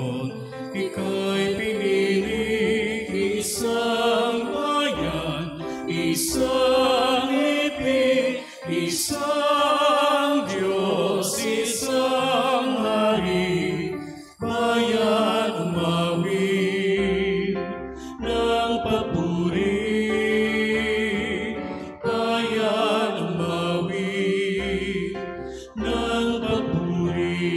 ngayon, ika'y pinili, isang bayan, isang ibig, isang Diyos, isang hari, bayan umawit ng papuri, bayan umawit ng papuri.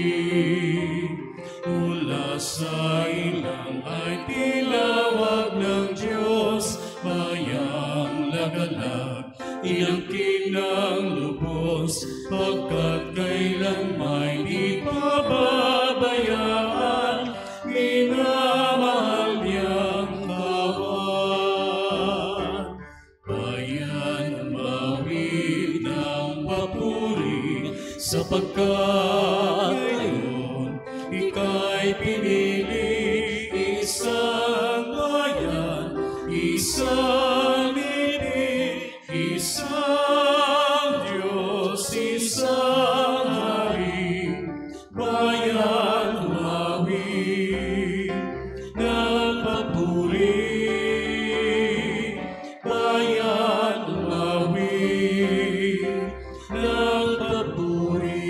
Mula sa ilang ay tinawag ng Diyos, bayang lagalag, iangkin ng lubos, pagkat kailan may di pababayaan, minamahal niyang kawan. Bayan umawit ng papuri, sapagkat ngayon ika'y pinili, isang bayan, isang ibig, isang Diyos, isang hari, bayan umawit ng papuri, bayan umawit ng papuri.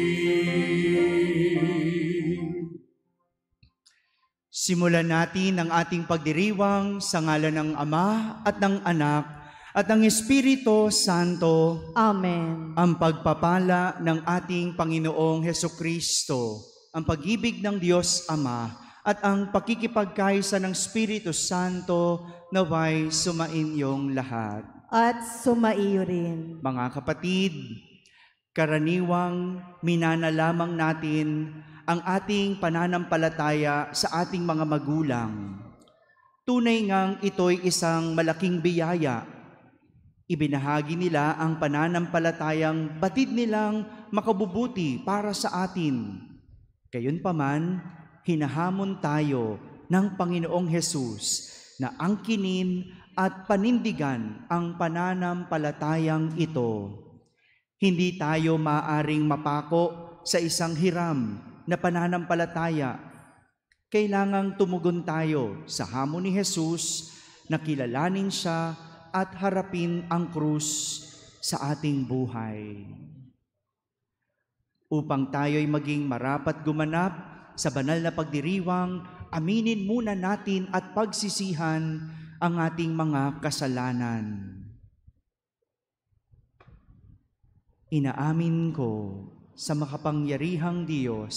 Simulan natin ang ating pagdiriwang sa ngalan ng Ama at ng Anak at ng Espiritu Santo. Amen. Ang pagpapala ng ating Panginoong Hesukristo, ang pag-ibig ng Diyos Ama at ang pakikipagkaisa ng Espiritu Santo naway sumainyong lahat. At sumaiyo rin. Mga kapatid, karaniwang minana lamang natin ang ating pananampalataya sa ating mga magulang. Tunay ngang ito'y isang malaking biyaya. Ibinahagi nila ang pananampalatayang batid nilang makabubuti para sa atin. Gayunpaman, hinahamon tayo ng Panginoong Hesus na angkinin at panindigan ang pananampalatayang ito. Hindi tayo maaring mapako sa isang hiram na pananampalataya. Kailangang tumugon tayo sa hamon ni Jesus na kilalanin siya at harapin ang krus sa ating buhay. Upang tayo'y maging marapat gumanap sa banal na pagdiriwang, aminin muna natin at pagsisihan ang ating mga kasalanan. Inaamin ko sa makapangyarihang Diyos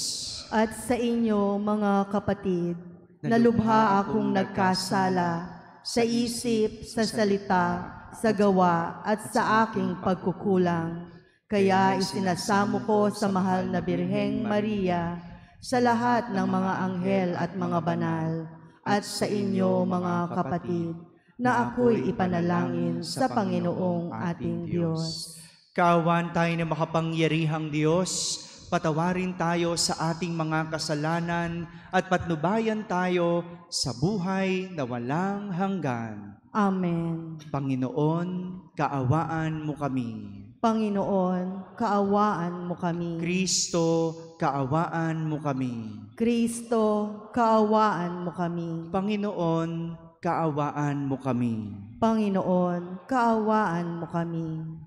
at sa inyo, mga kapatid, na lubha akong nagkasala sa isip, sa salita, sa gawa, at sa aking pagkukulang. Kaya isinasamo ko sa mahal na Birheng Maria, sa lahat ng mga anghel at mga banal, at sa inyo, mga kapatid, na ako'y ipanalangin sa Panginoong ating Diyos. Kaawan tayo ng makapangyarihang Diyos, patawarin tayo sa ating mga kasalanan at patnubayan tayo sa buhay na walang hanggan. Amen. Panginoon, kaawaan mo kami. Panginoon, kaawaan mo kami. Kristo, kaawaan mo kami. Kristo, kaawaan mo kami. Panginoon, kaawaan mo kami. Panginoon, kaawaan mo kami.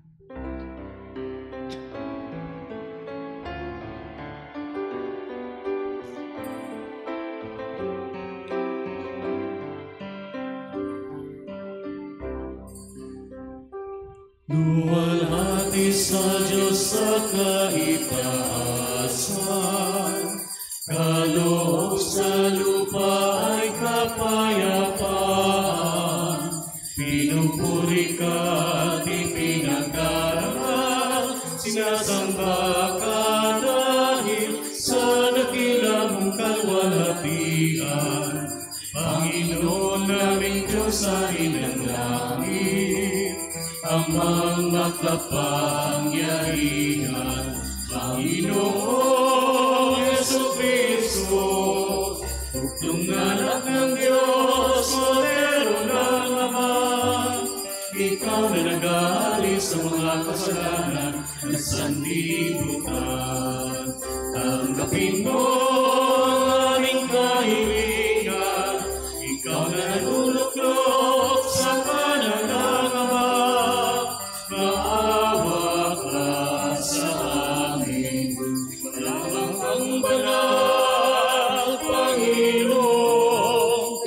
Luwalhati sa Diyos sa kaitaasan, kaloob sa lupa ay kapayapaan. Pinupuri ka at ipinagdarangal, sinasamba ka dahil sa dakila mong kalwalhatian. Panginoon naming Diyos sa ilang langit, amang makapangyarihan, Panginoong Jesucristo, buktong anak ng Diyos, Kordero ng Ama. Ikaw na nag-aalis sa mga kasalanan ng sanlibutan. Tanggapin mo ang aming kahilingan,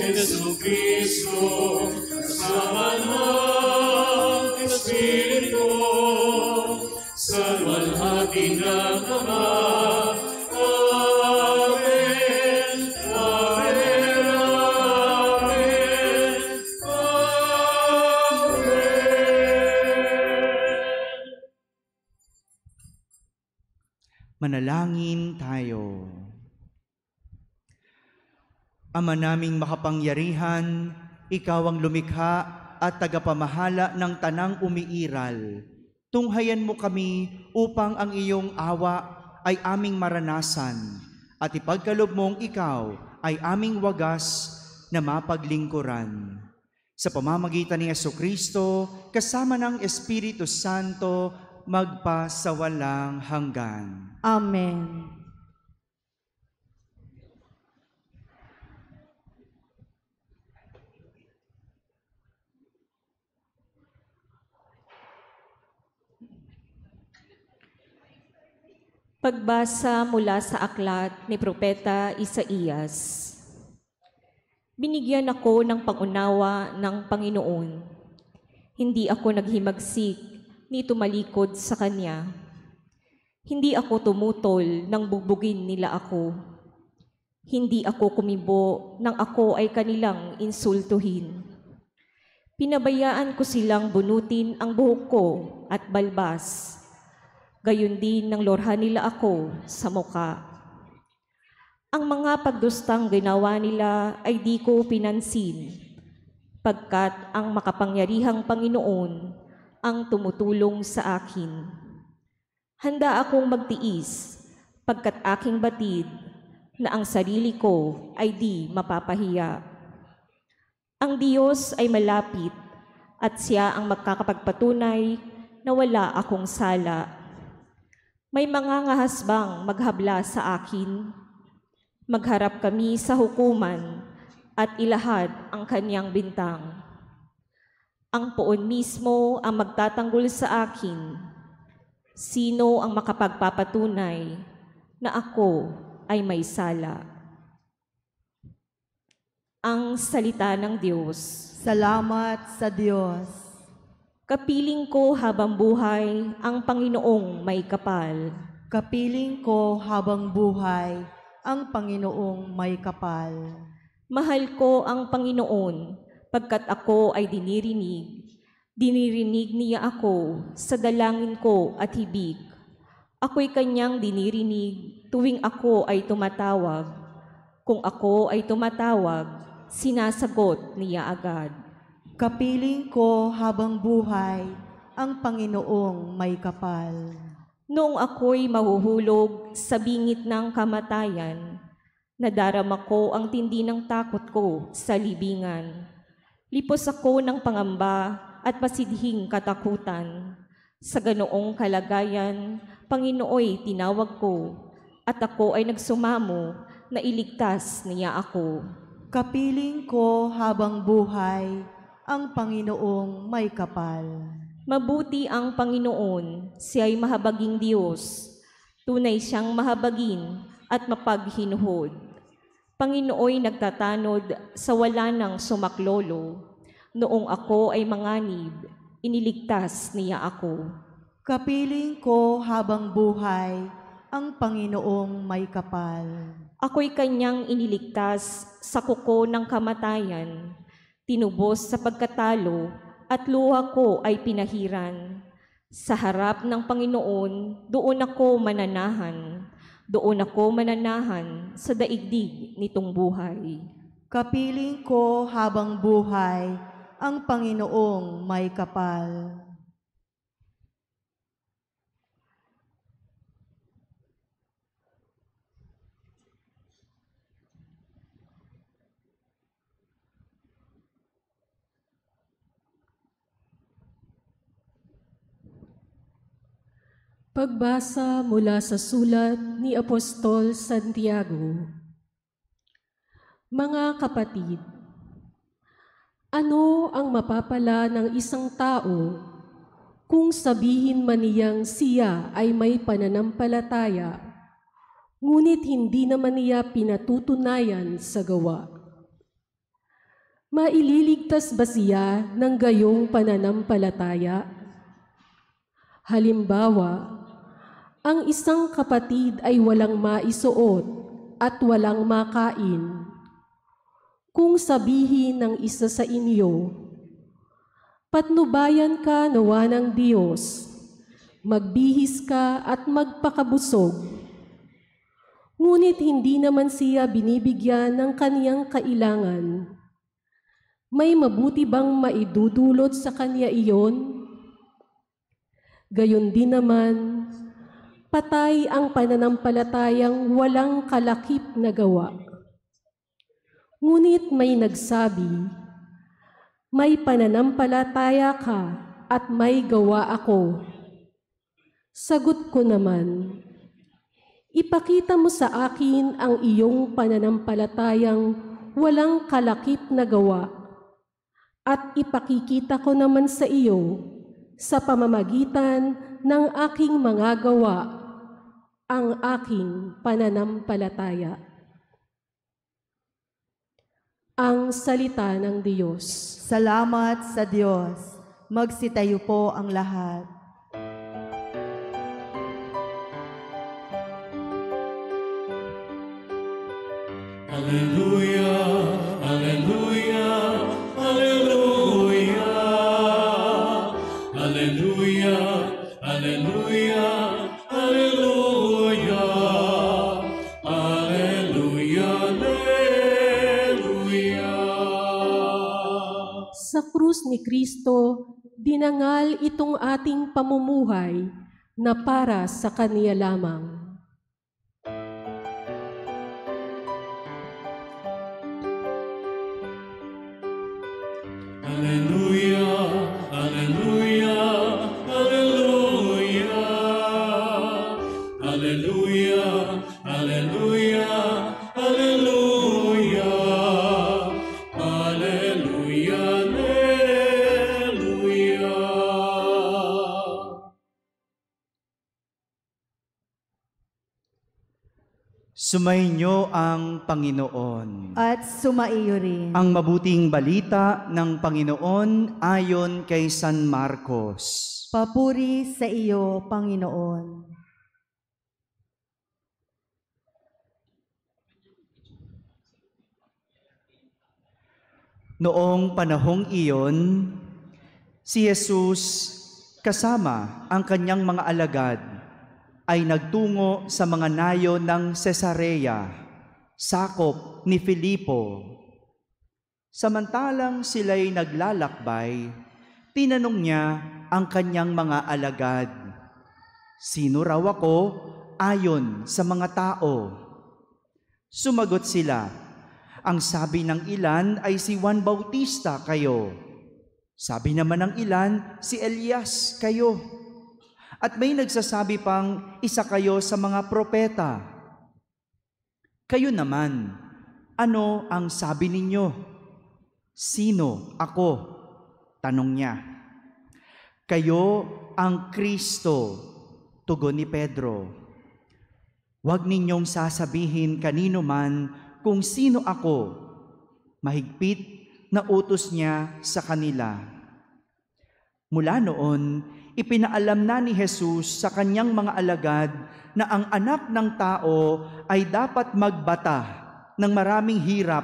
Jesucristo, kasama ng Espiritu, sa luwalhati ng Ama. Amen, Amen, Amen, Amen. Manalangin tayo. Ama naming makapangyarihan, Ikaw ang lumikha at tagapamahala ng tanang umiiral. Tunghayan mo kami upang ang iyong awa ay aming maranasan at ipagkaloob mong Ikaw ay aming wagas na mapaglingkuran. Sa pamamagitan ni Jesucristo, kasama ng Espiritu Santo, magpasawalang hanggan. Amen. Pagbasa mula sa aklat ni Propeta Isaías. Binigyan ako ng pangunawa ng Panginoon. Hindi ako naghimagsik ni tumalikod sa Kanya. Hindi ako tumutol nang bugbugin nila ako. Hindi ako kumibo nang ako ay kanilang insultuhin. Pinabayaan ko silang bunutin ang buhok ko at balbas. Gayon din nang lorhan nila ako sa muka. Ang mga pagdustang ginawa nila ay di ko pinansin, pagkat ang makapangyarihang Panginoon ang tumutulong sa akin. Handa akong magtiis, pagkat aking batid na ang sarili ko ay di mapapahiya. Ang Diyos ay malapit at Siya ang magkakapagpatunay na wala akong sala. May mga ngahasbang maghabla sa akin. Magharap kami sa hukuman at ilahad ang Kanyang bintang. Ang poon mismo ang magtatanggol sa akin. Sino ang makapagpapatunay na ako ay may sala? Ang salita ng Diyos. Salamat sa Diyos. Kapiling ko habang buhay ang Panginoong may kapal. Kapiling ko habang buhay ang Panginoong may kapal. Mahal ko ang Panginoon pagkat ako ay dinirinig. Dinirinig niya ako sa dalangin ko at hibig. Ako'y Kanyang dinirinig tuwing ako ay tumatawag. Kung ako ay tumatawag, sinasagot niya agad. Kapiling ko habang buhay ang Panginoong may kapal. Noong ako'y mahuhulog sa bingit ng kamatayan, nadarama ko ang tindi ng takot ko sa libingan. Lipos ako ng pangamba at pasidhing katakutan. Sa ganoong kalagayan, Panginooy tinawag ko, at ako ay nagsumamo na iligtas niya ako. Kapiling ko habang buhay ang Panginoong may kapal. Mabuti ang Panginoon, Siya'y mahabaging Diyos. Tunay siyang mahabagin at mapaghinuhod. Panginooy nagtatanod sa wala ng sumaklolo. Noong ako ay manganib, iniligtas niya ako. Kapiling ko habang buhay ang Panginoong may kapal. Ako'y Kanyang iniligtas sa kuko ng kamatayan. Tinubos sa pagkatalo at luha ko ay pinahiran. Sa harap ng Panginoon, doon ako mananahan. Doon ako mananahan sa daigdig nitong buhay. Kapiling ko habang buhay ang Panginoong may kapal. Pagbasa mula sa sulat ni Apostol Santiago. Mga kapatid, ano ang mapapala ng isang tao kung sabihin man niyang siya ay may pananampalataya, ngunit hindi naman niya pinatutunayan sa gawa? Maililigtas ba siya ng gayong pananampalataya? Halimbawa, ang isang kapatid ay walang maisuot at walang makain. Kung sabihin ng isa sa inyo, "Patnubayan ka nawa ng Diyos, magbihis ka at magpakabusog," ngunit hindi naman siya binibigyan ng kaniyang kailangan, may mabuti bang maidudulot sa kanya iyon? Gayon din naman, patay ang pananampalatayang walang kalakip na gawa. Ngunit may nagsabi, "May pananampalataya ka at may gawa ako." Sagot ko naman, "Ipakita mo sa akin ang iyong pananampalatayang walang kalakip na gawa, at ipakikita ko naman sa iyo sa pamamagitan ng aking mga gawa ang aking pananampalataya." Ang salita ng Diyos. Salamat sa Diyos. Magsitayo po ang lahat. Alleluia, alleluia, alleluia. Alleluia, alleluia, alleluia. Alleluia, alleluia. Sa krus ni Kristo, dinangal itong ating pamumuhay na para sa Kaniya lamang. Alleluia, alleluia, alleluia. Alleluia, alleluia, alleluia. Alleluia, alleluia. Sumainyo ang Panginoon. At sumaiyo rin. Ang mabuting balita ng Panginoon ayon kay San Marcos. Papuri sa iyo, Panginoon. Noong panahong iyon, si Jesus kasama ang kanyang mga alagad ay nagtungo sa mga nayo ng Cesarea, sakop ni Filipo. Samantalang sila'y naglalakbay, tinanong niya ang kanyang mga alagad, "Sino raw ako ayon sa mga tao?" Sumagot sila, "Ang sabi ng ilan ay si Juan Bautista kayo. Sabi naman ng ilan, si Elias kayo. At may nagsasabi pang isa kayo sa mga propeta. Kayo naman, ano ang sabi ninyo? Sino ako?" Tanong niya. "Kayo ang Kristo," tugon ni Pedro. "Huwag ninyong sasabihin kanino man kung sino ako." Mahigpit na utos niya sa kanila. Mula noon, ipinaalam na ni Jesus sa kanyang mga alagad na ang anak ng tao ay dapat magbata ng maraming hirap.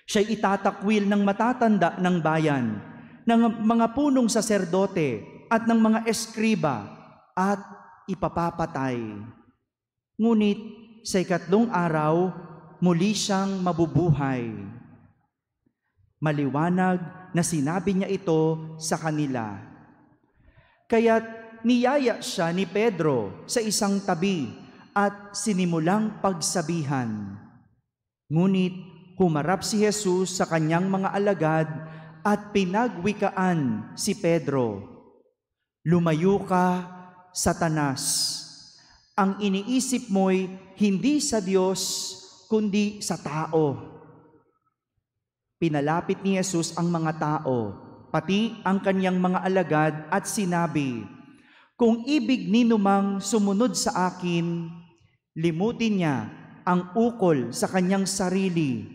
Siya'y itatakwil ng matatanda ng bayan, ng mga punong saserdote at ng mga eskriba at ipapapatay. Ngunit sa 3 araw, muli siyang mabubuhay. Maliwanag na sinabi niya ito sa kanila. Kaya't niyaya siya ni Pedro sa isang tabi at sinimulang pagsabihan. Ngunit humarap si Jesus sa kanyang mga alagad at pinagwikaan si Pedro. "Lumayo ka, Satanas. Ang iniisip mo'y hindi sa Diyos, kundi sa tao." Pinalapit ni Jesus ang mga tao, pati ang kanyang mga alagad at sinabi, "Kung ibig ninumang sumunod sa akin, limutin niya ang ukol sa kanyang sarili,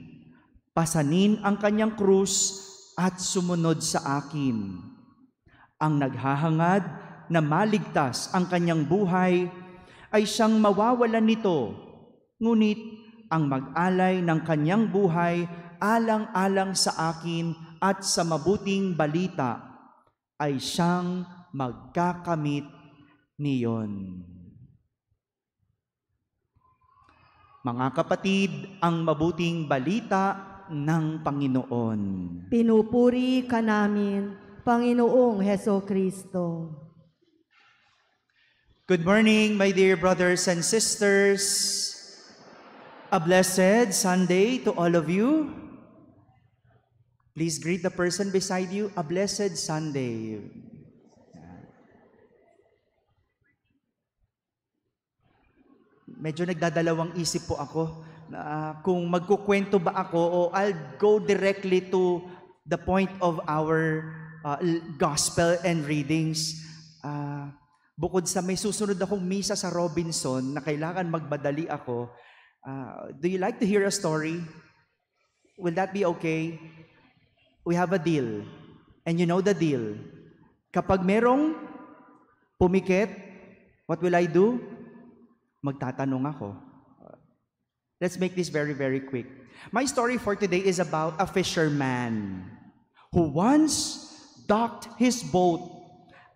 pasanin ang kanyang krus at sumunod sa akin. Ang naghahangad na maligtas ang kanyang buhay ay siyang mawawalan nito, ngunit ang mag-alay ng kanyang buhay alang-alang sa akin at sa mabuting balita ay siyang magkakamit niyon. Mga kapatid, ang mabuting balita ng Panginoon. Pinupuri ka namin, Panginoong Hesukristo. Good morning, my dear brothers and sisters. A blessed Sunday to all of you. Please greet the person beside you. A blessed Sunday. Medyo nagdadalawang isip po ako kung magkukwento ba ako o I'll go directly to the point of our gospel and readings. Bukod sa may susunod akong misa sa Robinson na kailangan magbadali ako, do you like to hear a story? Will that be okay? We have a deal. And you know the deal. Kapag merong pumikit, what will I do? Magtatanong ako. Let's make this very, very quick. My story for today is about a fisherman who once docked his boat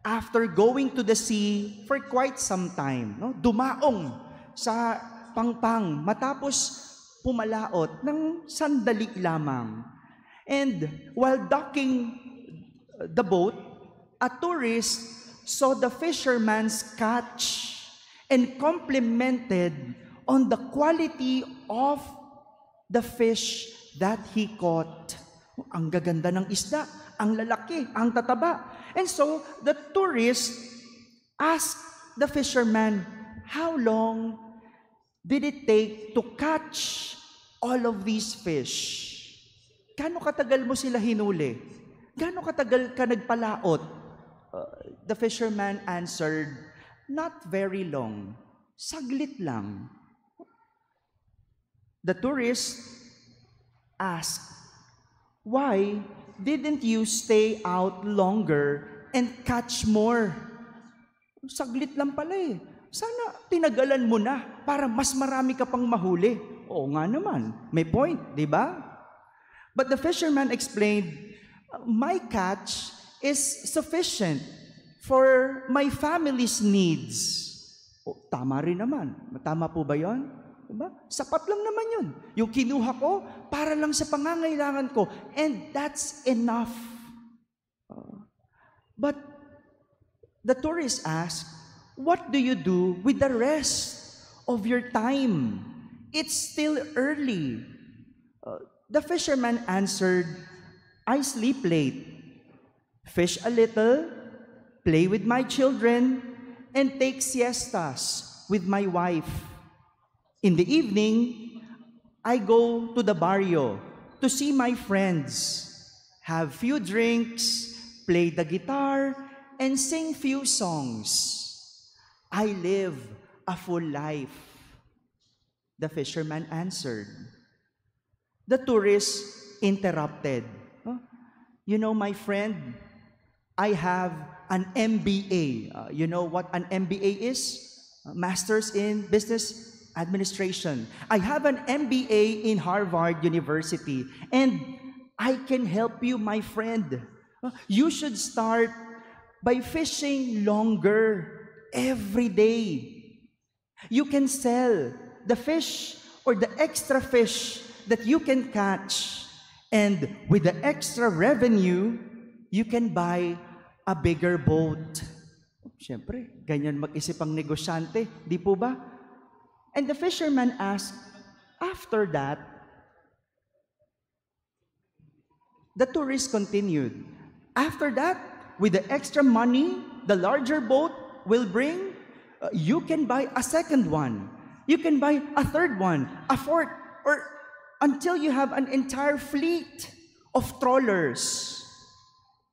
after going to the sea for quite some time. No? Dumaong sa pangpang matapos pumalaot ng sandali lamang. And while docking the boat, a tourist saw the fisherman's catch and complimented on the quality of the fish that he caught. Ang gaganda ng isda, ang lalaki, ang tataba. And so, the tourist asked the fisherman, how long did it take to catch all of these fish? Gaano katagal mo sila hinuli? Gaano katagal ka nagpalaot? The fisherman answered, not very long. Saglit lang. The tourist asked, why didn't you stay out longer and catch more? Saglit lang pala eh. Sana tinagalan mo na para mas marami ka pang mahuli. Oo nga naman, may point, di ba? But the fisherman explained, my catch is sufficient for my family's needs. O, tama rin naman. Tama po ba yun? Diba? Sapat lang naman yun. Yung kinuha ko, para lang sa pangangailangan ko. And that's enough. But the tourist asked, what do you do with the rest of your time? It's still early. The fisherman answered, I sleep late, fish a little, play with my children, and take siestas with my wife. In the evening, I go to the barrio to see my friends, have few drinks, play the guitar, and sing few songs. I live a full life. The fisherman answered. The tourist interrupted. You know, my friend, I have an MBA. You know what an MBA is? Masters in Business Administration. I have an MBA in Harvard University, and I can help you, my friend. You should start by fishing longer every day. You can sell the fish or the extra fish that you can catch, and with the extra revenue, you can buy a bigger boat. Siyempre, ganyan mag-isip ang negosyante, di po ba? And the fisherman asked, after that, the tourist continued, after that, with the extra money the larger boat will bring, you can buy a second one. You can buy a third one, a fourth, or until you have an entire fleet of trawlers.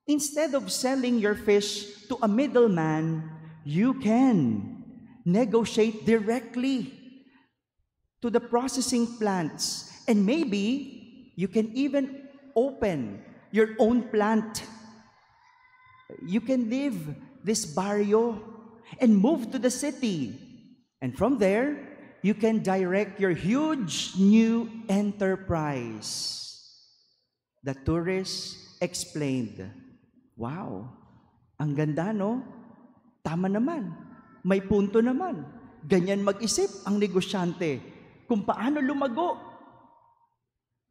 Instead of selling your fish to a middleman, you can negotiate directly to the processing plants. And maybe You can even open your own plant. You can leave this barrio and move to the city. And from there, you can direct your huge new enterprise. The tourist explained, wow, ang ganda no? Tama naman, may punto naman. Ganyan mag-isip ang negosyante kung paano lumago.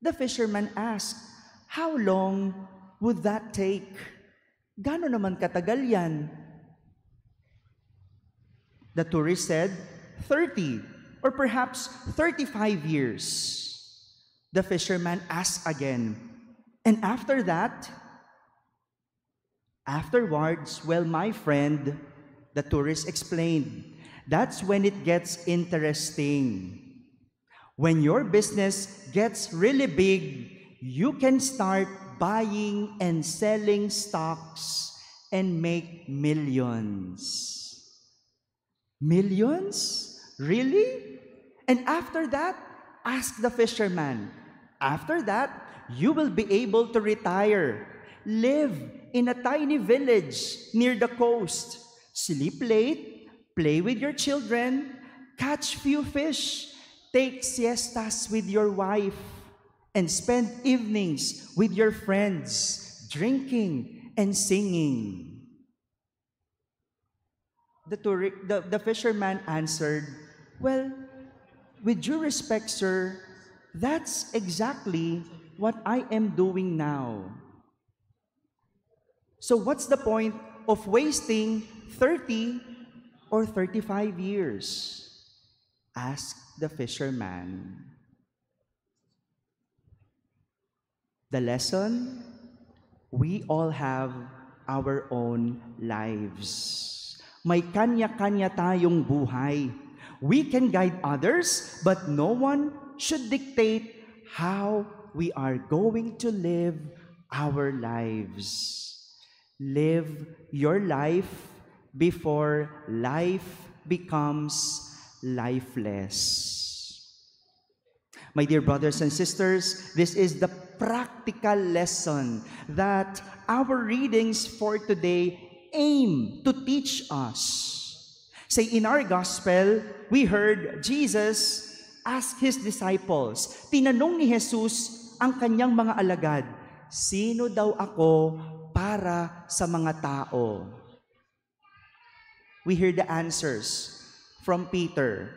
The fisherman asked, how long would that take? Gano naman katagal yan? The tourist said, 30 or perhaps 35 years. The fisherman asked again, and after that? Afterwards, well, my friend, the tourist explained, that's when it gets interesting. When your business gets really big, you can start buying and selling stocks and make millions. Millions? Really? And after that, ask the fisherman. After that, you will be able to retire, live in a tiny village near the coast, sleep late, play with your children, catch few fish, take siestas with your wife, and spend evenings with your friends, drinking and singing. The fisherman answered, well, with due respect, sir, that's exactly what I am doing now. So what's the point of wasting 30 or 35 years? Asked the fisherman. The lesson, we all have our own lives. May kanya-kanya tayong buhay. We can guide others, but no one should dictate how we are going to live our lives. Live your life before life becomes lifeless. My dear brothers and sisters, this is the practical lesson that our readings for today aim to teach us. Say, in our gospel, we heard Jesus ask his disciples, tinanong ni Jesus ang kanyang mga alagad, sino daw ako para sa mga tao? We hear the answers from Peter,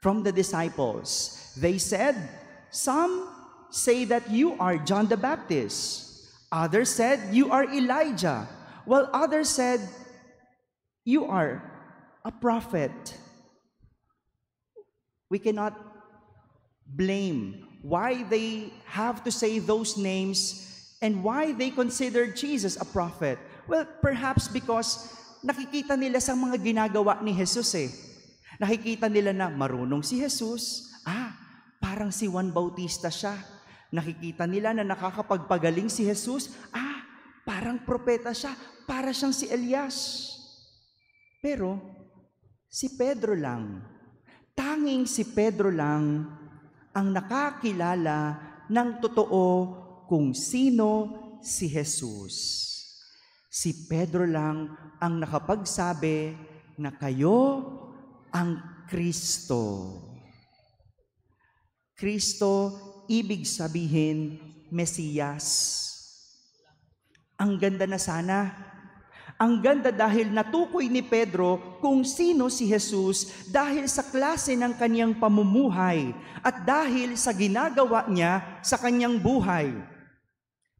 from the disciples. They said, some say that you are John the Baptist. Others said, you are Elijah. While others said, you are a prophet. We cannot blame why they have to say those names and why they consider Jesus a prophet. Well, perhaps because nakikita nila sa mga ginagawa ni Jesus eh. Nakikita nila na marunong si Jesus. Parang si Juan Bautista siya. Nakikita nila na nakakapagpagaling si Jesus. Parang propeta siya. Para siyang si Elias. Pero, si Pedro lang, tanging si Pedro lang ang nakakilala ng totoo kung sino si Jesus. Si Pedro lang ang nakapagsabi na kayo ang Kristo. Kristo, ibig sabihin, Mesiyas. Ang ganda na sana. Ang ganda dahil natukoy ni Pedro kung sino si Jesus dahil sa klase ng kanyang pamumuhay at dahil sa ginagawa niya sa kanyang buhay.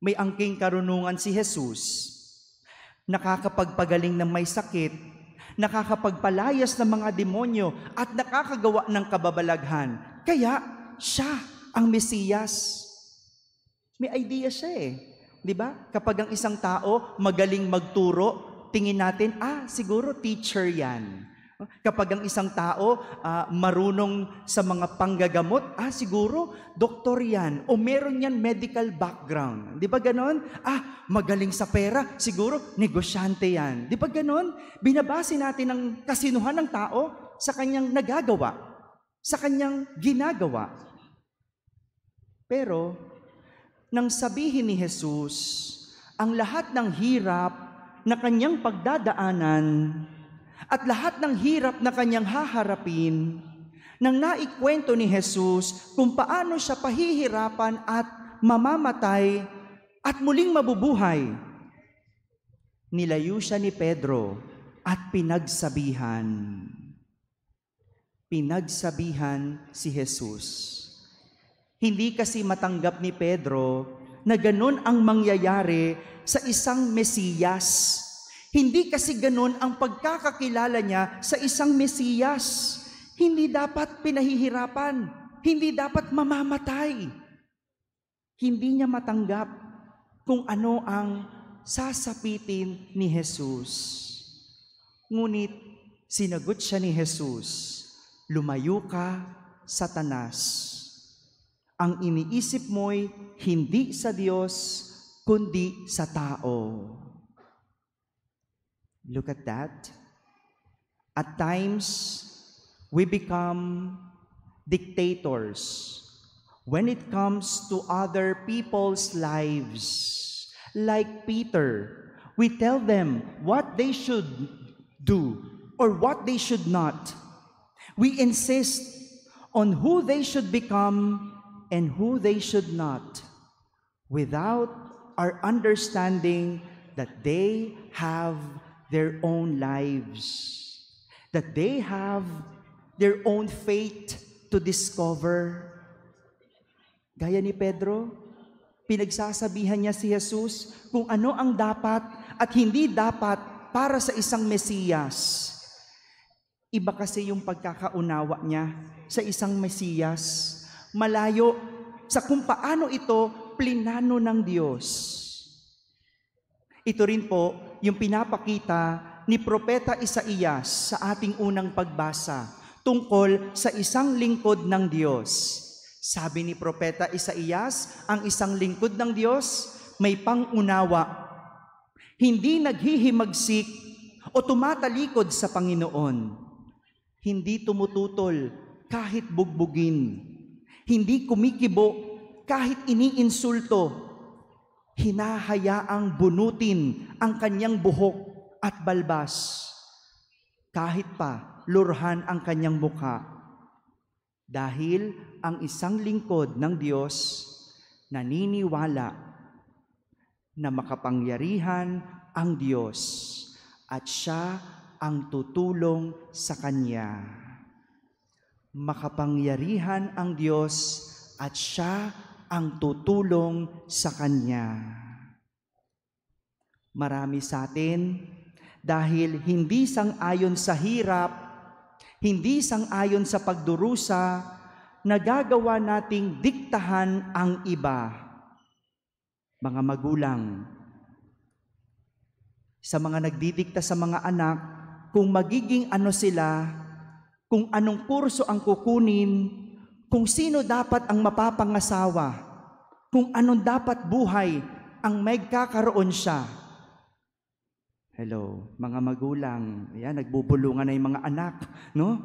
May angking karunungan si Jesus. Nakakapagpagaling ng may sakit, nakakapagpalayas ng mga demonyo at nakakagawa ng kababalaghan. Kaya siya ang Mesiyas. May idea siya eh. Di ba? Kapag ang isang tao magaling magturo, tingin natin, siguro teacher yan. Kapag ang isang tao marunong sa mga panggagamot, siguro doktor yan. O meron yan medical background. Di ba ganon? Magaling sa pera, siguro negosyante yan. Di ba ganon? Binabase natin ang kasinuhan ng tao sa kanyang nagagawa, sa kanyang ginagawa. Pero, nang sabihin ni Jesus ang lahat ng hirap na kanyang pagdadaanan at lahat ng hirap na kanyang haharapin, nang naikwento ni Jesus kung paano siya pahihirapan at mamamatay at muling mabubuhay, nilayo siya ni Pedro at pinagsabihan. Pinagsabihan si Jesus. Hindi kasi matanggap ni Pedro na ganun ang mangyayari sa isang Mesiyas. Hindi kasi ganun ang pagkakakilala niya sa isang Mesiyas. Hindi dapat pinahihirapan. Hindi dapat mamamatay. Hindi niya matanggap kung ano ang sasapitin ni Jesus. Ngunit sinagot siya ni Jesus, "Lumayo ka, Satanas. Ang iniisip mo'y hindi sa Diyos, kundi sa tao." Look at that. At times, we become dictators when it comes to other people's lives. Like Peter, we tell them what they should do or what they should not. We insist on who they should become and who they should not, without our understanding that they have their own lives, that they have their own fate to discover. Gaya ni Pedro, pinagsasabihan niya si Jesus kung ano ang dapat at hindi dapat para sa isang Mesiyas. Iba kasi yung pagkakaunawa niya sa isang Mesiyas. Malayo sa kung paano ito plinano ng Diyos. Ito rin po yung pinapakita ni Propeta Isaías sa ating unang pagbasa tungkol sa isang lingkod ng Diyos. Sabi ni Propeta Isaías, ang isang lingkod ng Diyos may pangunawa, hindi naghihimagsik o tumatalikod sa Panginoon, hindi tumututol kahit bugbugin, hindi kumikibo kahit iniinsulto, hinahayaang bunutin ang kanyang buhok at balbas, kahit pa lurhan ang kanyang mukha. Dahil ang isang lingkod ng Diyos naniniwala na makapangyarihan ang Diyos at siya ang tutulong sa kanya. Makapangyarihan ang Diyos at siya ang tutulong sa kanya. Marami sa atin, dahil hindi sang-ayon sa hirap, hindi sang-ayon sa pagdurusa, nagagawa nating diktahan ang iba. Mga magulang, sa mga nagdidikta sa mga anak, kung magiging ano sila, kung anong kurso ang kukunin, kung sino dapat ang mapapangasawa, kung anong dapat buhay ang magkakaroon siya. Hello, mga magulang, yan, nagbubulungan na yung mga anak, no?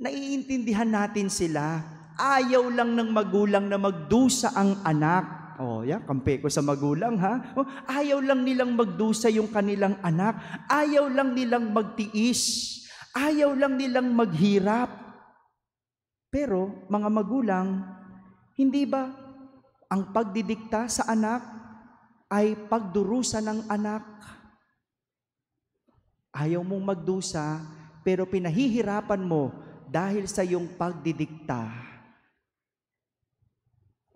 Naiintindihan natin sila. Ayaw lang ng magulang na magdusa ang anak. Kampi ko sa magulang, ha? Ayaw lang nilang magdusa yung kanilang anak. Ayaw lang nilang magtiis. Ayaw lang nilang maghirap. Pero, mga magulang, hindi ba ang pagdidikta sa anak ay pagdurusa ng anak? Ayaw mong magdusa, pero pinahihirapan mo dahil sa iyong pagdidikta.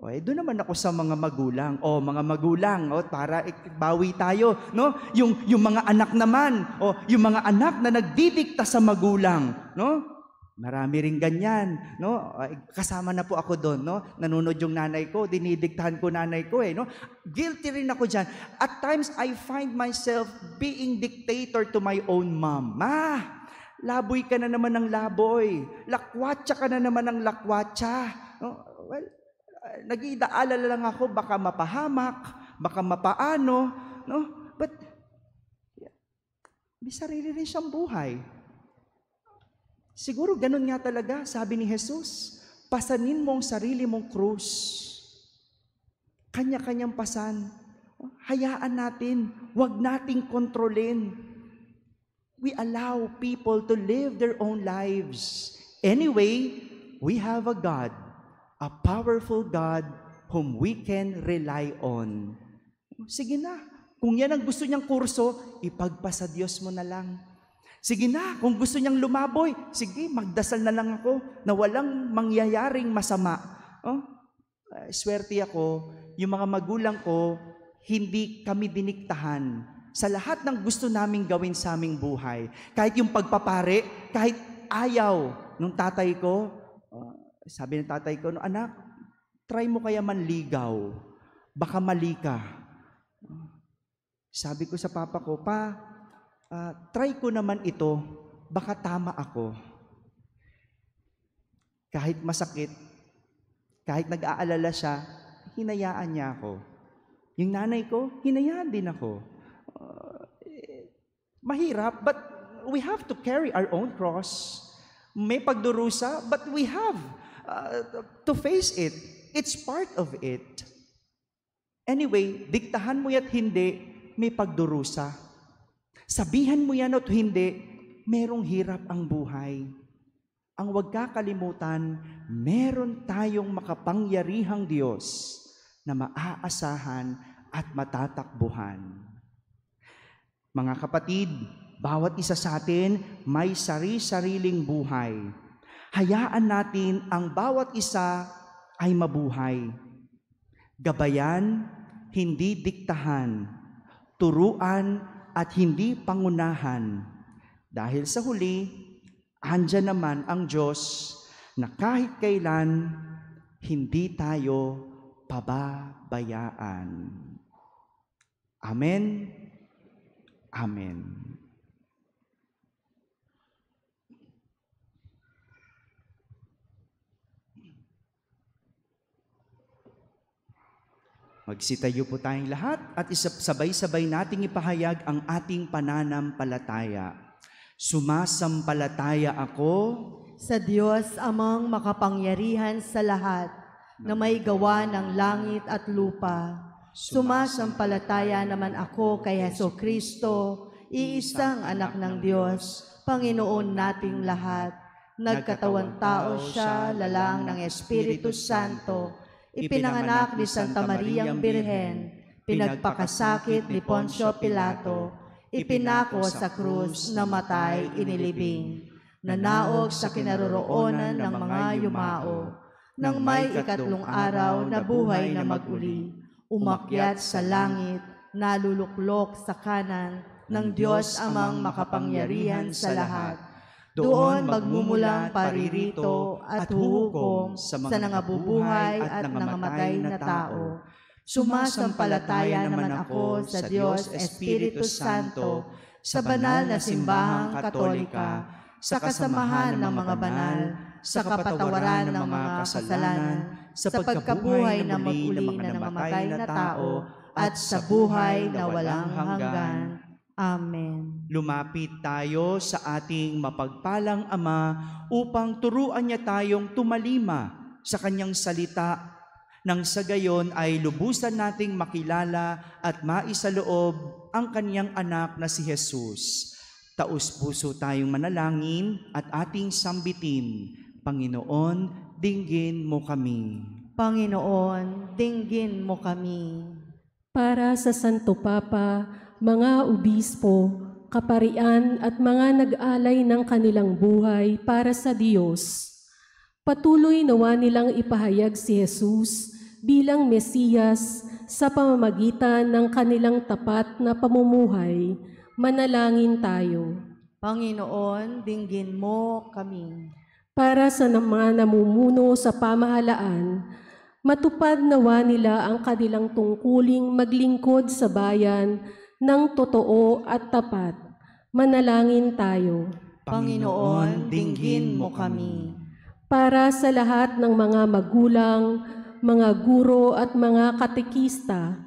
Doon naman ako sa mga magulang. Mga magulang, para bawi tayo, no? Yung mga anak naman, yung mga anak na nagdidikta sa magulang, no? Marami ring ganyan, no? Kasama na po ako doon, no? Nanunod yung nanay ko, dinidiktahan ko nanay ko, no? Guilty rin ako diyan. At times I find myself being dictator to my own mom. Laboy ka na naman ng laboy. Lakwatsa ka na naman ng lakwatsa. No? Nag-iaalala lang ako, baka mapahamak, baka mapaano, no? But, may sarili rin siyang buhay. Siguro ganun nga talaga, sabi ni Jesus, pasanin mo ang sarili mong krus. kanya-kanyang pasan. Hayaan natin, huwag nating kontrolin. We allow people to live their own lives. Anyway, we have a God, a powerful God whom we can rely on. Sige na, kung yan ang gusto niyang kurso, ipagpasa Diyos mo na lang. Sige na, kung gusto niyang lumaboy, sige, magdasal na lang ako na walang mangyayaring masama. Swerte ako, yung mga magulang ko, hindi kami diniktahan sa lahat ng gusto naming gawin sa aming buhay. Kahit yung pagpapare, kahit ayaw nung tatay ko, sabi ng tatay ko, anak, try mo kaya manligaw, baka mali ka. Sabi ko sa papa ko, pa, try ko naman ito, baka tama ako. Kahit masakit, kahit nag-aalala siya, hinayaan niya ako. Yung nanay ko, hinayaan din ako. Mahirap, but we have to carry our own cross. May pagdurusa, but we have to face it. It's part of it. Anyway, diktahan mo ya't hindi, may pagdurusa. Sabihan mo yan at hindi, merong hirap ang buhay. Ang huwag kakalimutan, meron tayong makapangyarihang Diyos na maaasahan at matatakbuhan. Mga kapatid, bawat isa sa atin may sari-sariling buhay. Hayaan natin ang bawat isa ay mabuhay. Gabayan, hindi diktahan. Turuan at hindi pangunahan. Dahil sa huli, andyan naman ang Diyos na kahit kailan hindi tayo pababayaan. Amen. Amen. Magsitayo po tayong lahat at sabay-sabay nating ipahayag ang ating pananampalataya. Sumasampalataya ako sa Diyos amang makapangyarihan sa lahat, na may gawa ng langit at lupa. Sumasampalataya naman ako kay Jesucristo, iisang anak ng Diyos, Panginoon nating lahat. Nagkatawang tao siya, lalang ng Espiritu Santo, ipinanganak ni Santa Mariang Birhen, pinagpakasakit ni Poncio Pilato, ipinako sa krus, namatay, inilibing, nanaog sa kinaroroonan ng mga yumao, nang may ikatlong araw na buhay na maguli, umakyat sa langit, naluluklok sa kanan ng Diyos amang makapangyarihan sa lahat. Doon magmumulang paririto at huhukom sa nangabubuhay at nangamatay na tao. Sumasampalataya naman ako sa Diyos Espiritu Santo, sa banal na simbahang Katolika, sa kasamahan ng mga banal, sa kapatawaran ng mga kasalanan, sa pagkabuhay na maguli na nangamatay na tao, at sa buhay na walang hanggan. Amen. Lumapit tayo sa ating mapagpalang Ama upang turuan niya tayong tumalima sa kanyang salita, nang sa gayon ay lubusan nating makilala at maisaloob ang kanyang anak na si Jesus. Taus-puso tayong manalangin at ating sambitin. Panginoon, dinggin mo kami. Panginoon, dinggin mo kami. Para sa Santo Papa, mga obispo, kaparian at mga nag-alay ng kanilang buhay para sa Diyos, patuloy nawa nilang ipahayag si Jesus bilang Mesiyas sa pamamagitan ng kanilang tapat na pamumuhay. Manalangin tayo. Panginoon, dinggin mo kami. Para sa mga namumuno sa pamahalaan, matupad nawa nila ang kanilang tungkuling maglingkod sa bayan ng totoo at tapat. Manalangin tayo. Panginoon, dinggin mo kami. Para sa lahat ng mga magulang, mga guro at mga katekista,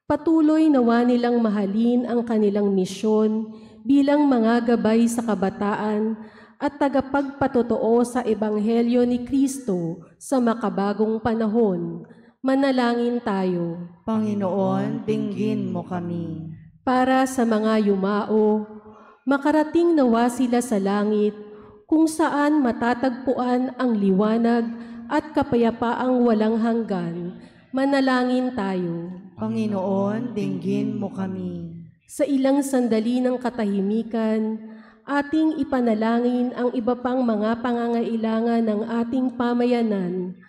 patuloy nawa nilang mahalin ang kanilang misyon bilang mga gabay sa kabataan at tagapagpatotoo sa Ebanghelyo ni Kristo sa makabagong panahon. Manalangin tayo. Panginoon, dinggin mo kami. Para sa mga yumao, makarating nawa sila sa langit, kung saan matatagpuan ang liwanag at kapayapaang walang hanggan. Manalangin tayo. Panginoon, dinggin mo kami. Sa ilang sandali ng katahimikan, ating ipanalangin ang iba pang mga pangangailangan ng ating pamayanan,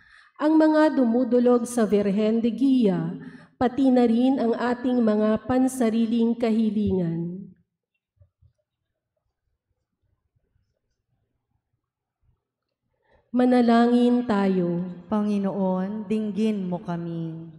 ang mga dumudulog sa Virgen de Guia, pati na rin ang ating mga pansariling kahilingan. Manalangin tayo. Panginoon, dinggin mo kami.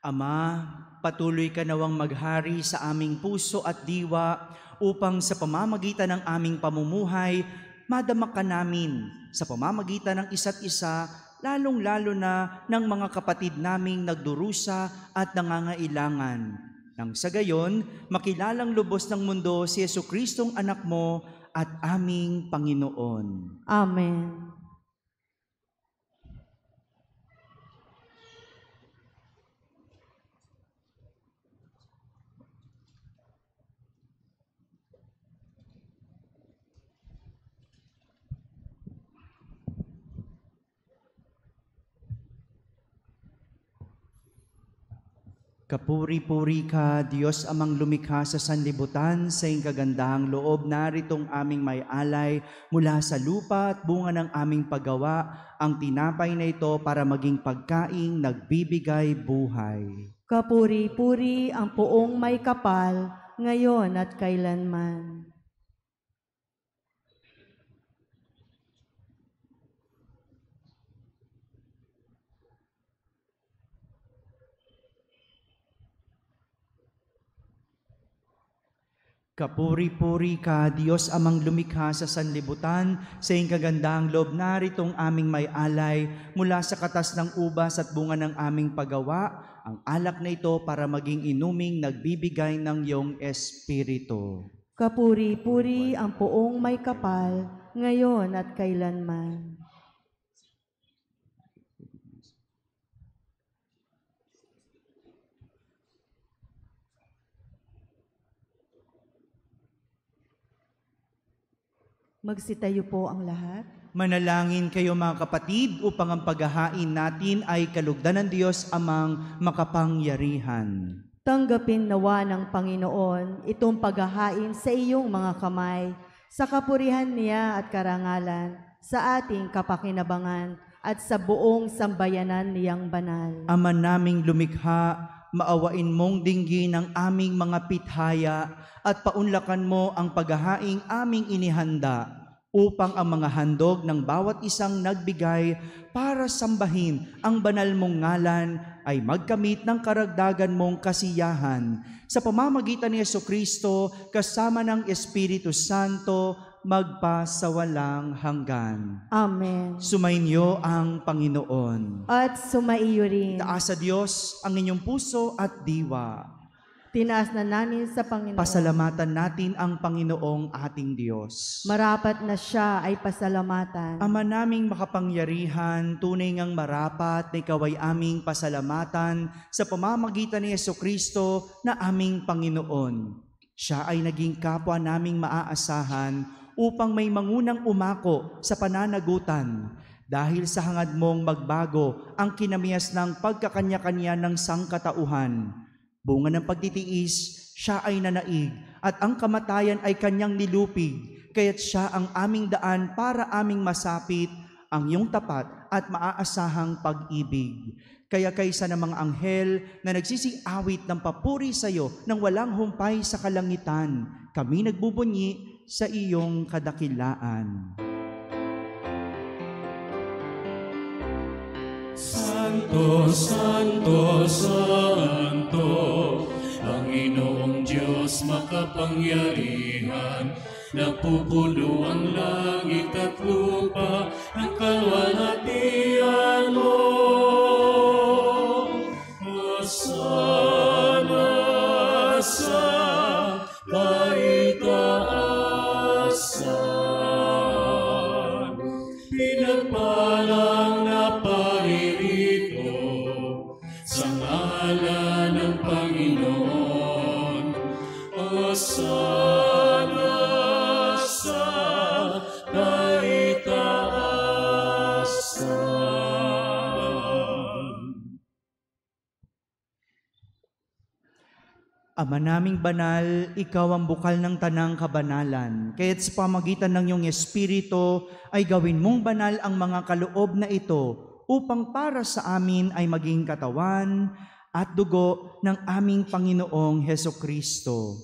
Ama, patuloy ka nawang maghari sa aming puso at diwa upang sa pamamagitan ng aming pamumuhay, madama ka namin sa pamamagitan ng isa't isa, lalong-lalo na ng mga kapatid naming nagdurusa at nangangailangan. Nang sa gayon, makilalang lubos ng mundo si Jesucristong anak mo at aming Panginoon. Amen. Kapuri-puri ka, Diyos amang lumikha sa sanlibutan, sa iyong kagandahang loob, naritong aming may alay mula sa lupa at bunga ng aming paggawa, ang tinapay na ito para maging pagkaing nagbibigay buhay. Kapuri-puri ang poong may kapal, ngayon at kailanman. Kapuri-puri ka, Diyos amang lumikha sa sanlibutan, sa iyong kagandahang loob, naritong aming may alay mula sa katas ng ubas at bunga ng aming paggawa, ang alak na ito para maging inuming nagbibigay ng iyong espiritu. Kapuri-puri ang poong may kapal, ngayon at kailanman. Magsitayo po ang lahat. Manalangin kayo mga kapatid upang ang paghahain natin ay kalugdan ng Diyos amang makapangyarihan. Tanggapin nawa ng Panginoon itong paghahain sa iyong mga kamay, sa kapurihan niya at karangalan, sa ating kapakinabangan at sa buong sambayanan niyang banal. Ama naming lumikha, maawain mong dinggin ang aming mga pithaya at paunlakan mo ang paghahaing aming inihanda upang ang mga handog ng bawat isang nagbigay para sambahin ang banal mong ngalan ay magkamit ng karagdagan mong kasiyahan. Sa pamamagitan ni Jesucristo kasama ng Espiritu Santo, magpasawalang hanggan. Amen. Sumainyo ang Panginoon. At sumaiyo rin. Taas sa Diyos ang inyong puso at diwa. Tinaas na namin sa Panginoon. Pasalamatan natin ang Panginoong ating Diyos. Marapat na siya ay pasalamatan. Ama naming makapangyarihan, tunay ngang marapat na ikaw ay aming pasalamatan sa pamamagitan ni Jesucristo na aming Panginoon. Siya ay naging kapwa naming maaasahan upang may mangunang umako sa pananagutan. Dahil sa hangad mong magbago ang kinamias ng pagkakanya-kanya ng sangkatauhan. Bunga ng pagtitiis, siya ay nanaig at ang kamatayan ay kanyang nilupig, kaya't siya ang aming daan para aming masapit ang iyong tapat at maaasahang pag-ibig. Kaya kaysa ng mga anghel na nagsisiawit ng papuri sa iyo nang walang humpay sa kalangitan, kami nagbubunyi sa iyong kadakilaan. Santo, Santo, Santo, Panginoong Diyos makapangyarihan, napupuno ang langit at lupa ng kalwalhatian mo. Hosana sa kaitaasan, pinagpalang na paririto alaala ng Panginoon. Hosana sa kaitaasan. Ama naming banal, ikaw ang bukal ng tanang kabanalan. Kaya't sa pamagitan ng iyong Espiritu ay gawin mong banal ang mga kaloob na ito upang para sa amin ay maging katawan at dugo ng aming Panginoong Hesukristo.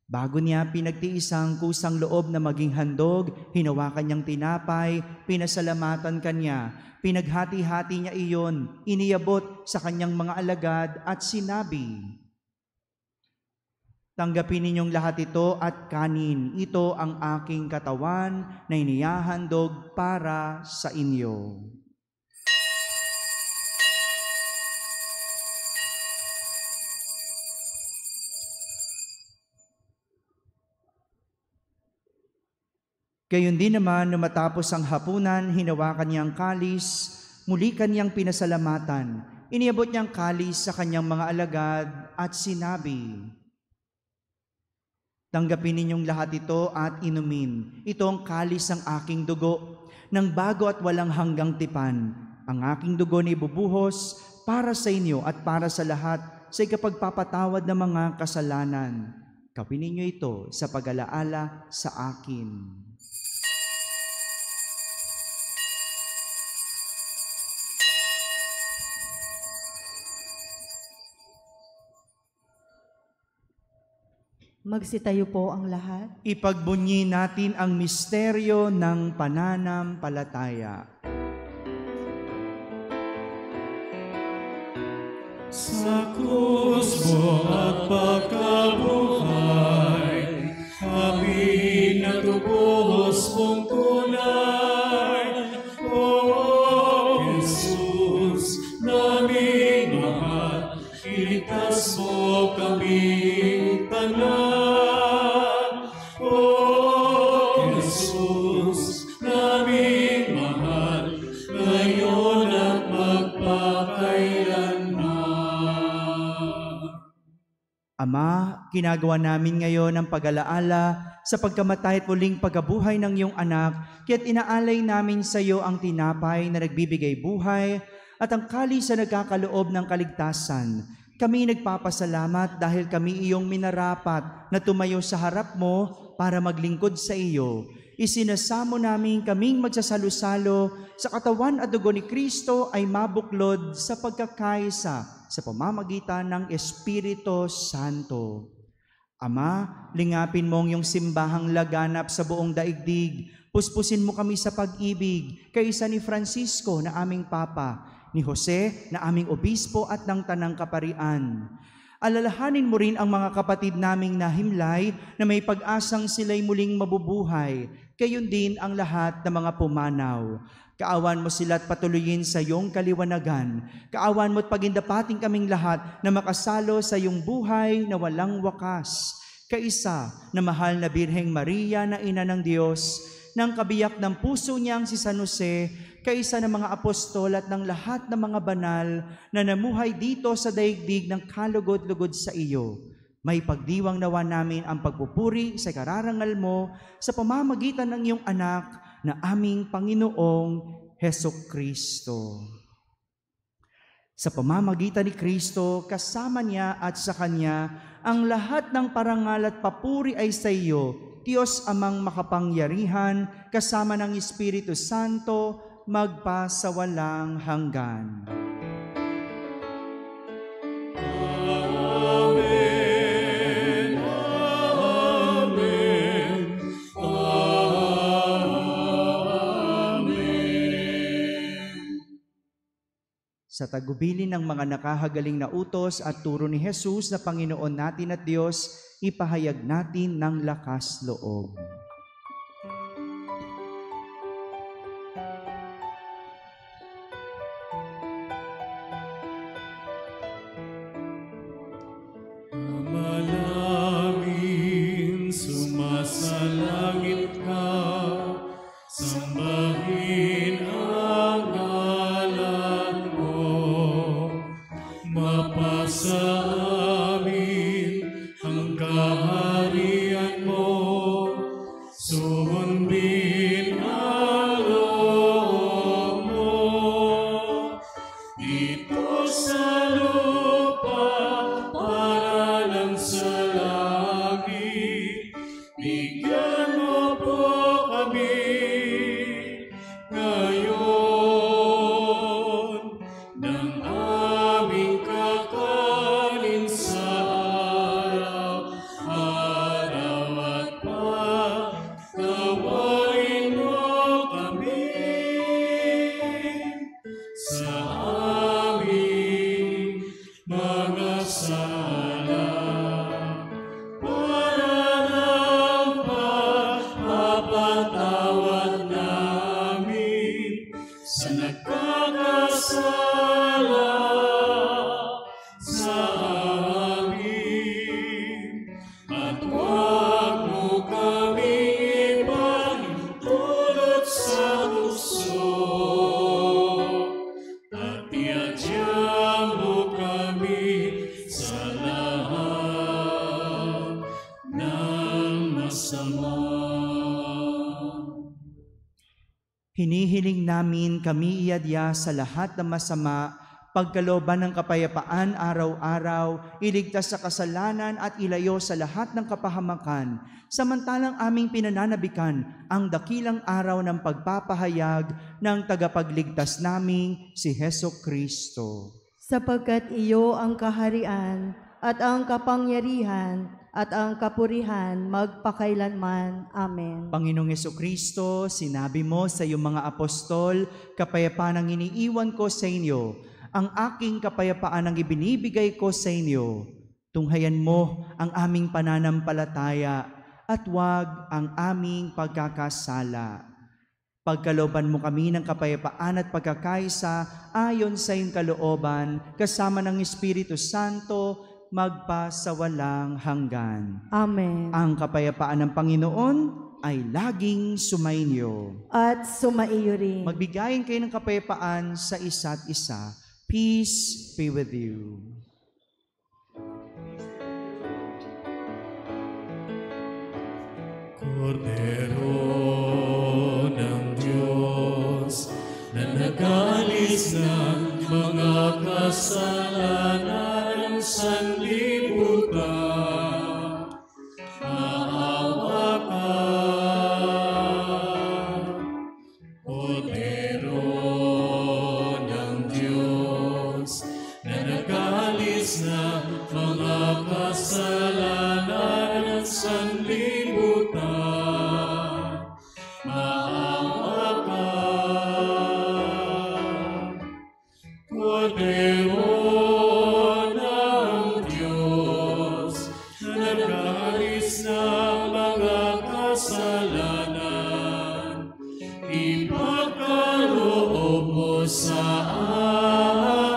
Bago niya pinagtiis ang kusang loob na maging handog, hinawakan niyang tinapay, pinasalamatan kanya, pinaghati-hati niya iyon, iniabot sa kanyang mga alagad at sinabi, "Tanggapin ninyong lahat ito at kanin. Ito ang aking katawan na inihahandog para sa inyo." Gayon din naman, nung matapos ang hapunan, hinawakan niya ang kalis, muli kanyang pinasalamatan. Iniabot niyang kalis sa kanyang mga alagad at sinabi, "Tanggapin ninyong lahat ito at inumin. Ito ang kalis ng aking dugo, ng bago at walang hanggang tipan. Ang aking dugo na ibubuhos para sa inyo at para sa lahat sa ikapagpapatawad ng mga kasalanan. Gawin ninyo ito sa pag-alaala sa akin." Magsitayo po ang lahat. Ipagbunyi natin ang misteryo ng pananampalataya. Sa krus mo at pagkabuhay, kami natubuhos mong tunay. O Jesus, naming mahal, iligtas mo kaming tanan. O Jesus, naming mahal, ngayon at magpakailanman. Ama, ginagawa namin ngayon ang pag-alaala sa pagkamatay at muling pagkabuhay ng iyong anak, kaya't inaalay namin sa iyo ang tinapay na nagbibigay buhay at ang kalis na nagkakaloob ng kaligtasan. Kami nagpapasalamat dahil kami iyong minarapat na tumayo sa harap mo para maglingkod sa iyo. Isinasamo namin kaming magsasalo-salo sa katawan at dugo ni Kristo ay mabuklod sa pagkakaisa sa pamamagitan ng Espiritu Santo. Ama, lingapin mo ang iyong simbahang laganap sa buong daigdig. Puspusin mo kami sa pag-ibig, kaisa ni Francisco na aming Papa, ni Jose na aming Obispo at ng Tanang Kaparian. Alalahanin mo rin ang mga kapatid naming nahimlay na may pag-asang sila'y muling mabubuhay. Gayon din ang lahat ng mga pumanaw. Kaawan mo sila at patuloyin sa iyong kaliwanagan. Kaawan mo at pagindapating kaming lahat na makasalo sa iyong buhay na walang wakas. Kaisa na mahal na Birheng Maria na Ina ng Diyos, ng kabiyak ng puso niyang si San Jose, kaisa ng mga apostol at ng lahat ng mga banal na namuhay dito sa daigdig ng kalugod-lugod sa iyo. May pagdiwang nawa namin ang pagpupuri sa kararangal mo sa pamamagitan ng iyong anak na aming Panginoong Hesukristo. Sa pamamagitan ni Kristo, kasama niya at sa Kanya, ang lahat ng parangal at papuri ay sa iyo, Diyos Amang makapangyarihan, kasama ng Espiritu Santo, magpa sa walang hanggan. Amen. Amen. Amen. Sa tagubilin ng mga nakahagaling na utos at turo ni Jesus na Panginoon natin at Diyos, ipahayag natin ng lakas loob. Amalangin, sumasalangit ka, sambahin ang ngalan mo, Ipasa amin ang kaharian mo, sundin ang loob mo. Dito sa lupa para lang sa langit, bigyan mo po kami ngayon ng aming kakanin sa araw-araw at patawarin mo kami sa aming mga sala para ng pagpapatawad namin sa nagkakasala sa amin. At huwag mo kaming ipahintulot sa tukso, at iadya mo kami sa lahat ng masama. Hinihiling namin kami iadya sa lahat ng masama, pagkalooban ng kapayapaan araw-araw, iligtas sa kasalanan at ilayo sa lahat ng kapahamakan, samantalang aming pinananabikan ang dakilang araw ng pagpapahayag ng tagapagligtas naming si Heso Kristo. Sapagkat iyo ang kaharian at ang kapangyarihan at ang kapurihan magpakailanman. Amen. Panginoong Jesucristo, sinabi mo sa iyong mga apostol, kapayapaan ang iniiwan ko sa inyo, ang aking kapayapaan ang ibinibigay ko sa inyo. Tunghayan mo ang aming pananampalataya at huwag ang aming pagkakasala. Pagkalooban mo kami ng kapayapaan at pagkakaisa ayon sa iyong kalooban, kasama ng Espiritu Santo, magpasawalang hanggan. Amen. Ang kapayapaan ng Panginoon ay laging sumainyo. At sumaiyo rin. Magbigayin kayo ng kapayapaan sa isa't isa. Peace be with you. Kordero ng Diyos na nag-alis ng mga kasalanan ng sanlibutan, maawa ka. Kordero ng Diyos na nag-alis ng mga kasalanan ng sanlibutan, maawa ka. Kordero ng Diyos na nag-alis ng mga kasalanan, ipagkaloob mo sa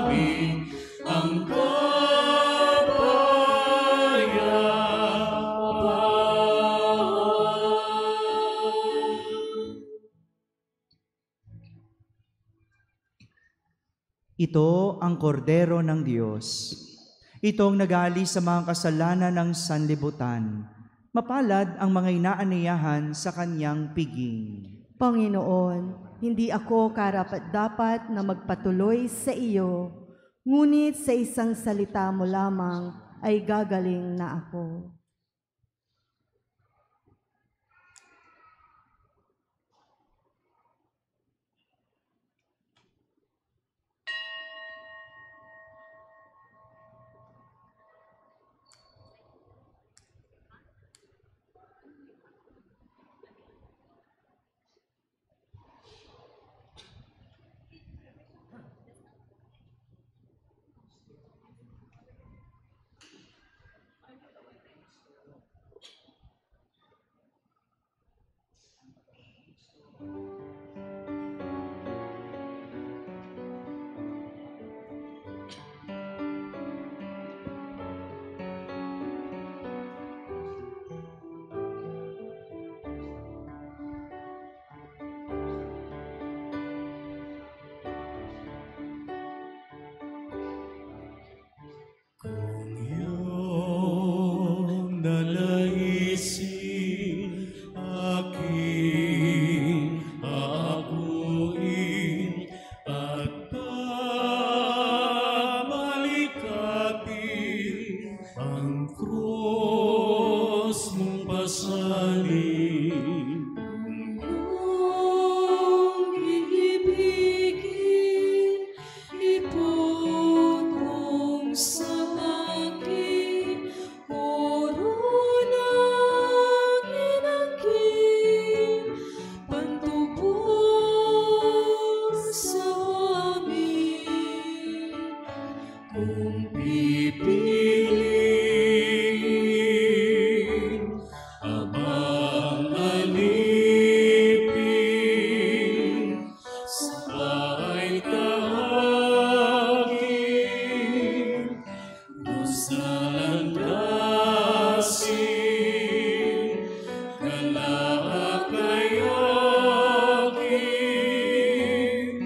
amin ang Ito ang kordero ng Diyos. Itong nag-aalis sa mga kasalanan ng sanlibutan. Mapalad ang mga inaaniyahan sa kanyang piging. Panginoon, hindi ako karapat-dapat na magpatuloy sa iyo, ngunit sa isang salita mo lamang ay gagaling na ako. Kung iyong nalaisin aking aakuin at pamalikatin ang krus mong pasanin. Kung iibigin, ipotong sa akin, oro ng inangkin, pantubos sa amin. Kung pipiliin, abang alipin, sabay tahagin, dusa landasin, galakayagin,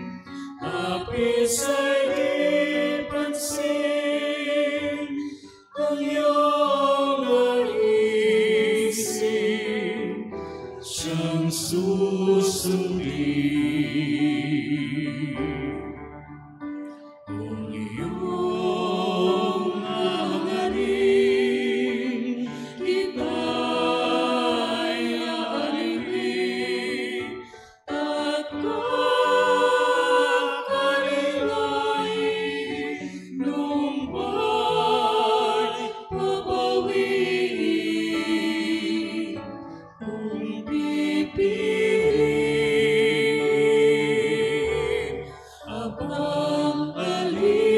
hapis ay di pansin, ang iyong naisin, siyang susundin. Kung iyong hangarin, kita'y aalipin at kakalilain, lumbay pabawiin. Kung pipiliin, abang alipin,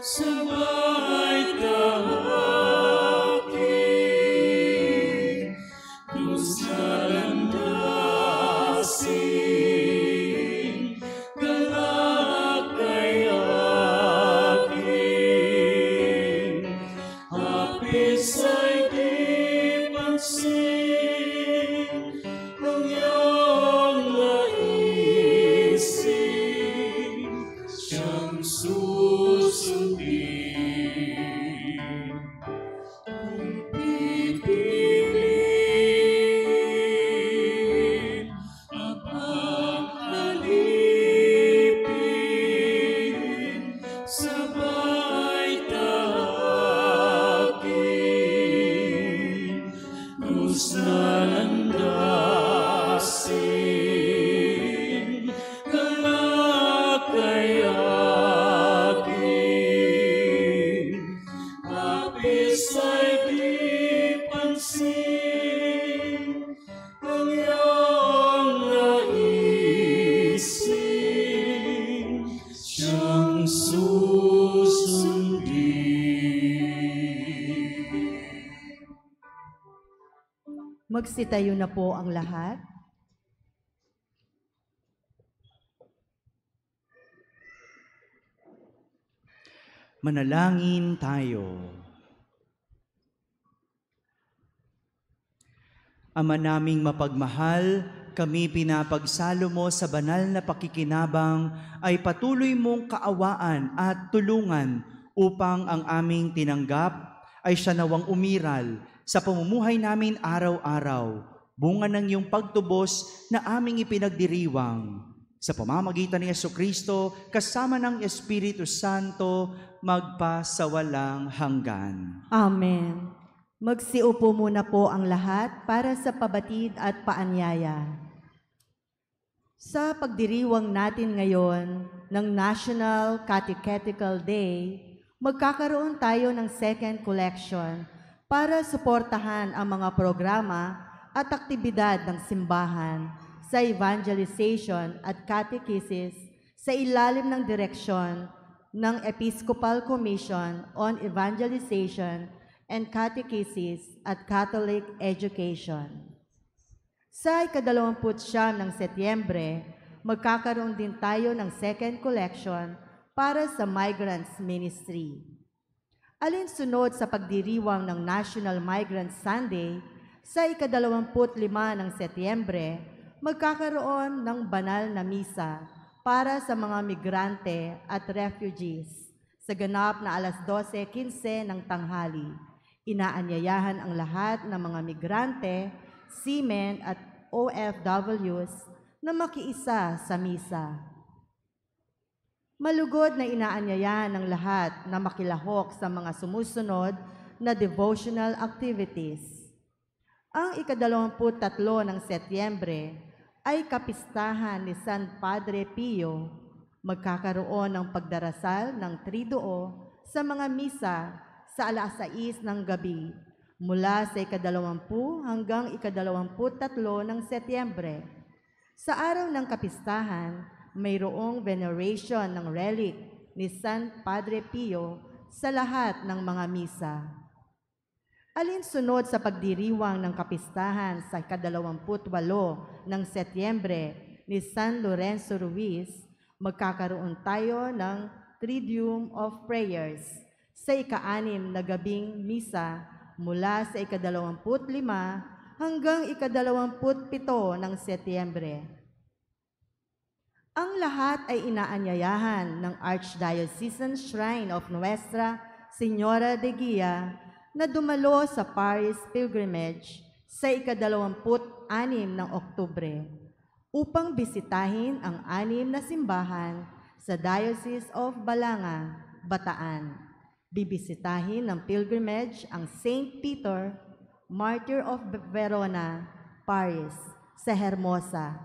sabay tahakin, dusa landasin, galakayagin, hapis ay di pansin, ang iyong naisin, siyang susundin. Kung pipiliin, abang alipin, sabay tahagin, dusa landasin, galakayagin, hapis ay di pansin, ang iyong naisin, siyang susundin. Magsitayo na po ang lahat. Manalangin tayo. Ama naming mapagmahal, kami pinapagsalo mo sa banal na pakikinabang ay patuloy mong kaawaan at tulungan upang ang aming tinanggap ay siya nawang umiral sa pamumuhay namin araw-araw, bunga ng iyong pagtubos na aming ipinagdiriwang. Sa pamamagitan ni Jesucristo, kasama ng Espiritu Santo, magpasawalang hanggan. Amen. Magsiupo muna po ang lahat para sa pabatid at paanyaya. Sa pagdiriwang natin ngayon ng National Catechetical Day, magkakaroon tayo ng second collection para suportahan ang mga programa at aktibidad ng simbahan sa evangelization at catechesis sa ilalim ng direksyon ng Episcopal Commission on Evangelization and Catechesis at Catholic Education. Sa ika-29 ng Setyembre, magkakaroon din tayo ng second collection para sa Migrants Ministry. Alinsunod sa pagdiriwang ng National Migrant Sunday, sa ika-25 ng Setyembre, magkakaroon ng banal na misa para sa mga migrante at refugees. Sa ganap na alas 12:15 ng tanghali, inaanyayahan ang lahat ng mga migrante, seamen at OFWs na makiisa sa misa. Malugod na inaanyayahan ng lahat na makilahok sa mga sumusunod na devotional activities. Ang ika-23 ng Setyembre ay kapistahan ni San Padre Pio. Magkakaroon ng pagdarasal ng Triduo sa mga misa sa alas 6 ng gabi mula sa ika-20 hanggang ika-23 ng Setyembre. Sa araw ng kapistahan, mayroong veneration ng relic ni San Padre Pio sa lahat ng mga misa. Alinsunod sa pagdiriwang ng kapistahan sa ika-28 ng Setyembre ni San Lorenzo Ruiz, magkakaroon tayo ng Triduum of Prayers sa ika-6 na gabing misa mula sa ika-25 hanggang ika-27 ng Setyembre. Ang lahat ay inaanyayahan ng Archdiocesan Shrine of Nuestra Señora de Guia na dumalo sa Paris Pilgrimage sa ika-26 ng Oktubre upang bisitahin ang 6 na simbahan sa Diocese of Balanga, Bataan. Bibisitahin ng pilgrimage ang St. Peter, Martyr of Verona, Paris, sa Hermosa,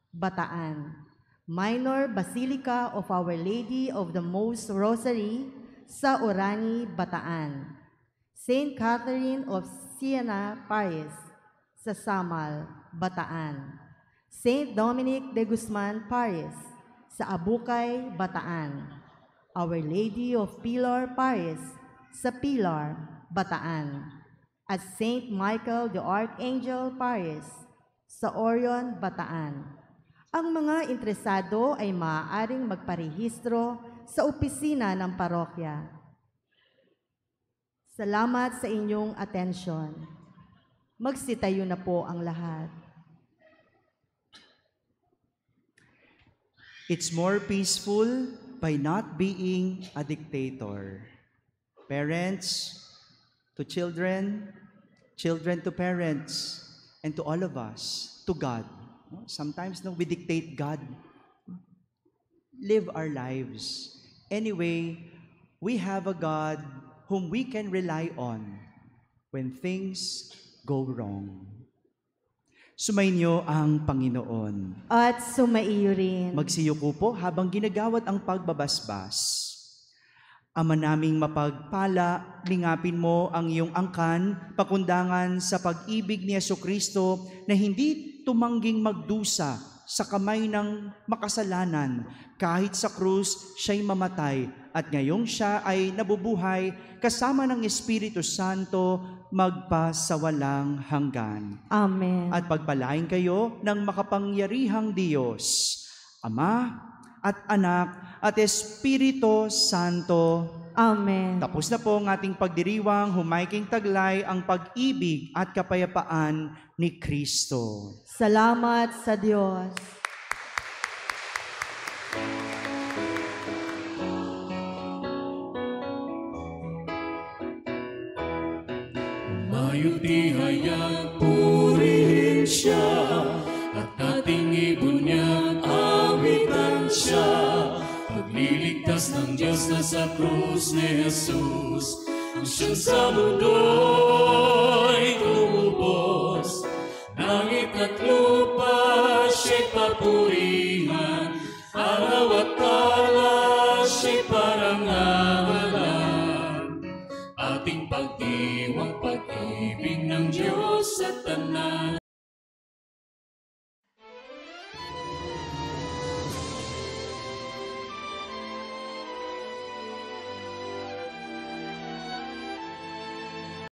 Bataan. Minor Basilica of Our Lady of the Most Rosary sa Orani, Bataan. St. Catherine of Siena, Paris, sa Samal, Bataan. St. Dominic de Guzman, Paris, sa Abukay, Bataan. Our Lady of Pilar, Paris, sa Pilar, Bataan. At St. Michael the Archangel, Paris, sa Orion, Bataan. Ang mga interesado ay maaaring magparehistro sa opisina ng parokya. Salamat sa inyong atensyon. Magsitayo na po ang lahat. It's more peaceful by not being a dictator. Parents to children, children to parents, and to all of us, to God. Sometimes we dictate God. Live our lives. Anyway, we have a God whom we can rely on when things go wrong. Sumainyo ang Panginoon. At sumaiyo rin. Magsiyuko po habang ginagawad ang pagbabasbas. Ama naming mapagpala, lingapin mo ang iyong angkan, pakundangan sa pag-ibig ni Jesucristo na hindi tumangging magdusa sa kamay ng makasalanan. Kahit sa krus, siya'y mamatay at ngayong siya ay nabubuhay kasama ng Espiritu Santo magpasawalang hanggan. Amen. At pagpalain kayo ng makapangyarihang Diyos, Ama at Anak at Espiritu Santo. Amen. Tapos na po ang ating pagdiriwang, humaiking taglay ang pag-ibig at kapayapaan ni Kristo. Salamat sa Diyos. Mayutihayang purihin siya at ating ibon niyang awitan siya. Pagliligtas ng Diyos na sa krus ni Jesus, ang siyang sa mundo'y tumubos. Langit at lupa siya'y papurihan, araw at tala siya'y parangalan. Ating pagdiwang pag-ibig ng Diyos sa tanan.